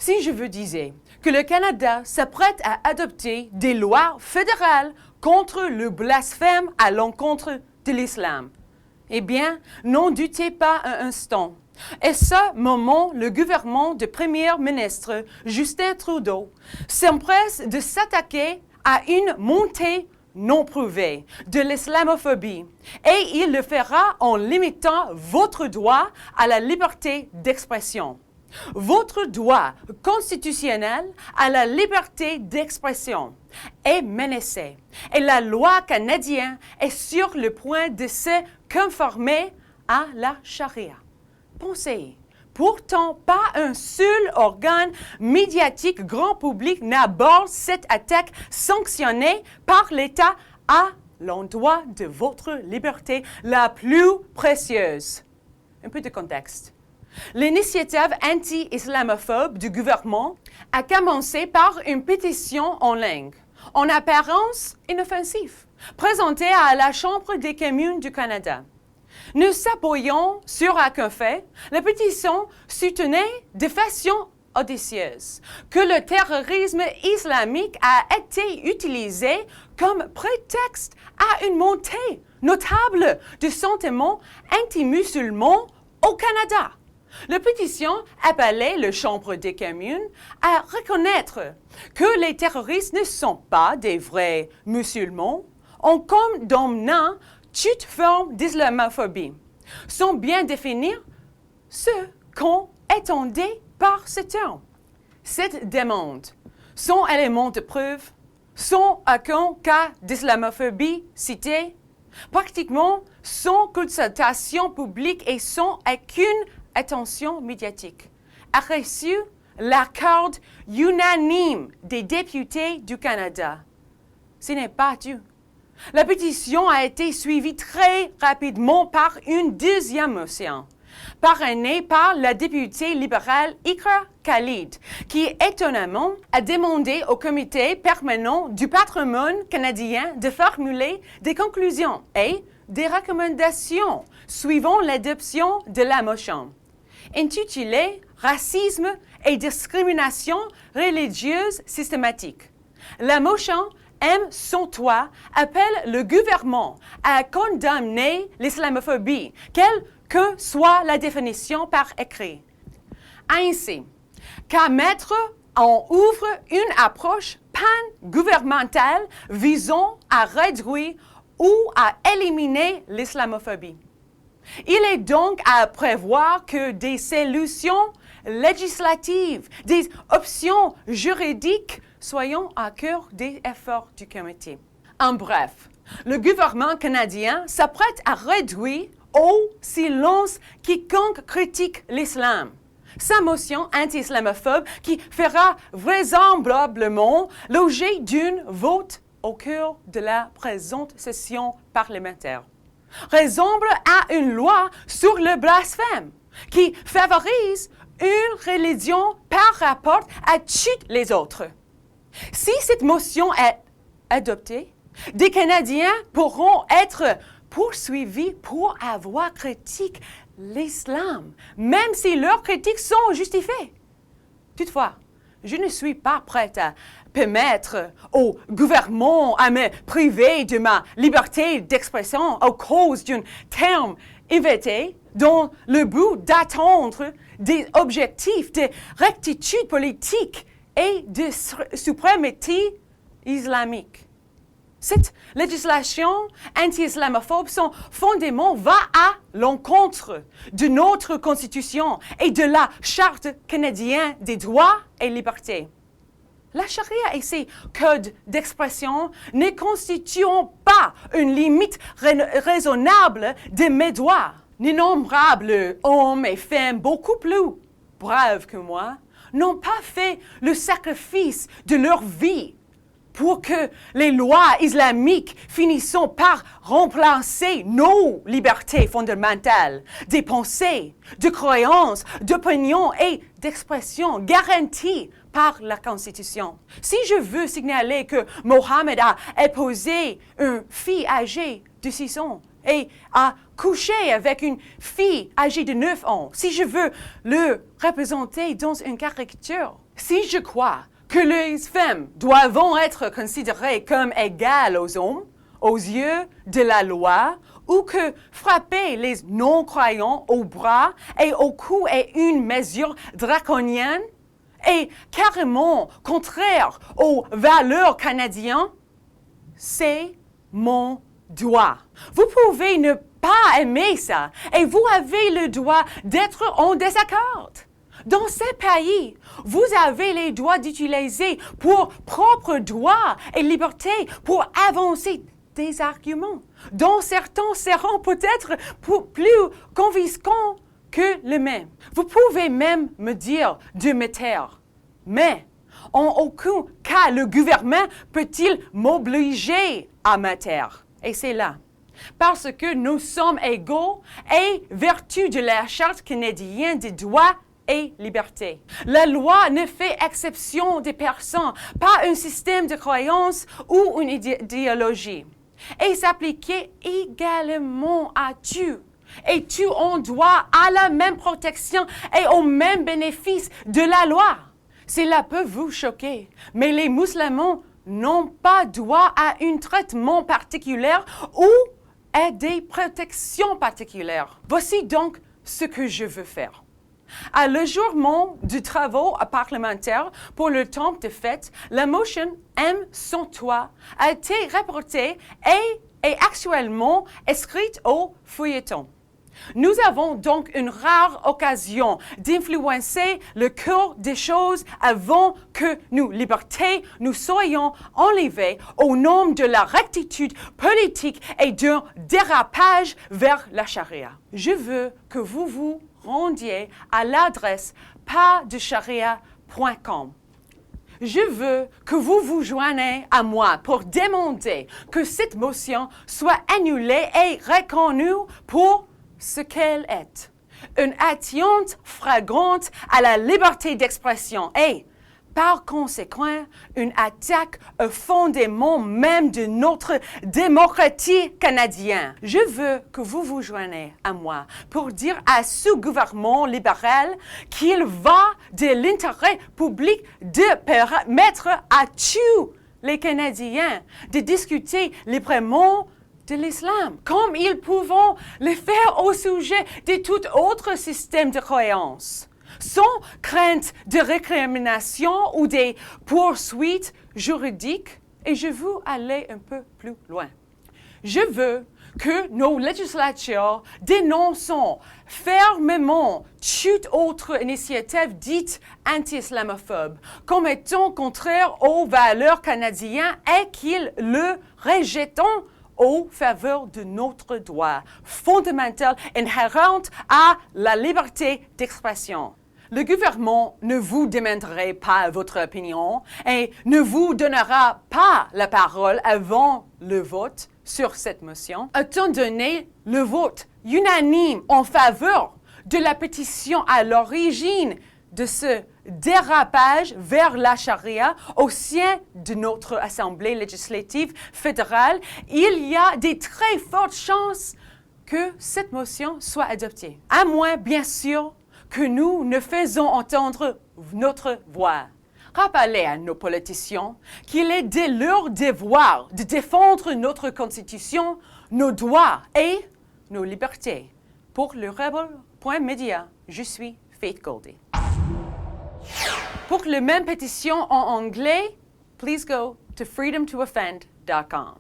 Si je vous disais que le Canada s'apprête à adopter des lois fédérales contre le blasphème à l'encontre de l'islam, eh bien, n'en doutez pas un instant. À ce moment, le gouvernement du Premier ministre Justin Trudeau s'empresse de s'attaquer à une montée non prouvée de l'islamophobie et il le fera en limitant votre droit à la liberté d'expression. Votre droit constitutionnel à la liberté d'expression est menacé et la loi canadienne est sur le point de se conformer à la charia. Pensez, pourtant pas un seul organe médiatique grand public n'aborde cette attaque sanctionnée par l'État à l'endroit de votre liberté la plus précieuse. Un peu de contexte. L'initiative anti-islamophobe du gouvernement a commencé par une pétition en ligne, en apparence inoffensive, présentée à la Chambre des communes du Canada. Nous s'appuyons sur aucun fait, la pétition soutenait de façon audacieuse que le terrorisme islamique a été utilisé comme prétexte à une montée notable de sentiments anti-musulmans au Canada. La pétition appelait la Chambre des communes à reconnaître que les terroristes ne sont pas des vrais musulmans en condamnant toute forme d'islamophobie, sans bien définir ce qu'on entendait par ce terme. Cette demande, sans élément de preuve, sans aucun cas d'islamophobie cité, pratiquement sans consultation publique et sans aucune attention médiatique, a reçu l'accord unanime des députés du Canada. Ce n'est pas tout. La pétition a été suivie très rapidement par une deuxième motion, parrainée par la députée libérale Iqra Khalid, qui étonnamment a demandé au comité permanent du patrimoine canadien de formuler des conclusions et des recommandations suivant l'adoption de la motion, intitulée « Racisme et discrimination religieuse systématique ». La motion M103 appelle le gouvernement à condamner l'islamophobie, quelle que soit la définition par écrit. Ainsi, qu'à mettre en œuvre une approche pan-gouvernementale visant à réduire ou à éliminer l'islamophobie. Il est donc à prévoir que des solutions législatives, des options juridiques soient au cœur des efforts du comité. En bref, le gouvernement canadien s'apprête à réduire au silence quiconque critique l'islam. Sa motion anti-islamophobe qui fera vraisemblablement l'objet d'un vote au cœur de la présente session parlementaire ressemble à une loi sur le blasphème qui favorise une religion par rapport à toutes les autres. Si cette motion est adoptée, des Canadiens pourront être poursuivis pour avoir critiqué l'islam, même si leurs critiques sont justifiées. Toutefois, je ne suis pas prête à permettre au gouvernement à me priver de ma liberté d'expression à cause d'un terme inventé dans le but d'atteindre des objectifs de rectitude politique et de suprématie islamique. Cette législation anti-islamophobe, son fondement va à l'encontre de notre Constitution et de la Charte canadienne des droits et libertés. La charia et ses codes d'expression ne constituent pas une limite raisonnable de mes droits. D'innombrables hommes et femmes beaucoup plus braves que moi n'ont pas fait le sacrifice de leur vie pour que les lois islamiques finissent par remplacer nos libertés fondamentales, des pensées, de croyances, d'opinions et d'expression garanties par la Constitution. Si je veux signaler que Mohammed a épousé une fille âgée de 6 ans et a couché avec une fille âgée de 9 ans, si je veux le représenter dans une caricature, Si je crois que les femmes doivent être considérées comme égales aux hommes, aux yeux de la loi, ou que frapper les non-croyants au bras et au cou est une mesure draconienne et carrément contraire aux valeurs canadiennes, c'est mon droit. Vous pouvez ne pas aimer ça et vous avez le droit d'être en désaccord. Dans ces pays, vous avez les droits d'utiliser pour propres droits et libertés pour avancer des arguments, dont certains seront peut-être plus convaincants que le même. Vous pouvez même me dire de me taire, mais en aucun cas le gouvernement peut-il m'obliger à me taire. Et c'est là. Parce que nous sommes égaux et vertu de la Charte canadienne des droits et libertés. La loi ne fait exception des personnes, pas un système de croyance ou une idéologie. Et s'appliquer également à tu. Et tu en droit à la même protection et au même bénéfice de la loi. Cela peut vous choquer, mais les musulmans n'ont pas droit à un traitement particulier ou à des protections particulières. Voici donc ce que je veux faire. À l'ajournement du travaux parlementaire pour le temps de fête, la motion M103 a été reportée et est actuellement inscrite au feuilleton. Nous avons donc une rare occasion d'influencer le cours des choses avant que nos libertés nous soyons enlevées au nom de la rectitude politique et d'un dérapage vers la charia. Je veux que vous vous rendiez à l'adresse pasdecharia.com. Je veux que vous vous joigniez à moi pour demander que cette motion soit annulée et reconnue pour ce qu'elle est. Une atteinte flagrante à la liberté d'expression et, par conséquent, une attaque au fondement même de notre démocratie canadienne. Je veux que vous vous joigniez à moi pour dire à ce gouvernement libéral qu'il va de l'intérêt public de permettre à tous les Canadiens de discuter librement de l'islam, comme ils peuvent le faire au sujet de tout autre système de croyance, sans crainte de récrimination ou des poursuites juridiques. Et je veux aller un peu plus loin. Je veux que nos législatures dénoncent fermement toute autre initiative dite anti-islamophobe comme étant contraire aux valeurs canadiennes et qu'ils le rejettent en faveur de notre droit fondamental inhérent à la liberté d'expression. Le gouvernement ne vous demanderait pas votre opinion et ne vous donnera pas la parole avant le vote sur cette motion. Étant donné le vote unanime en faveur de la pétition à l'origine de ce dérapage vers la charia au sein de notre Assemblée législative fédérale, il y a de très fortes chances que cette motion soit adoptée. À moins, bien sûr, que nous ne faisons entendre notre voix. Rappelez à nos politiciens qu'il est de leur devoir de défendre notre Constitution, nos droits et nos libertés. Pour le Rebel.media, je suis Faith Goldie. Pour la même pétition en anglais, please go to freedomtooffend.com.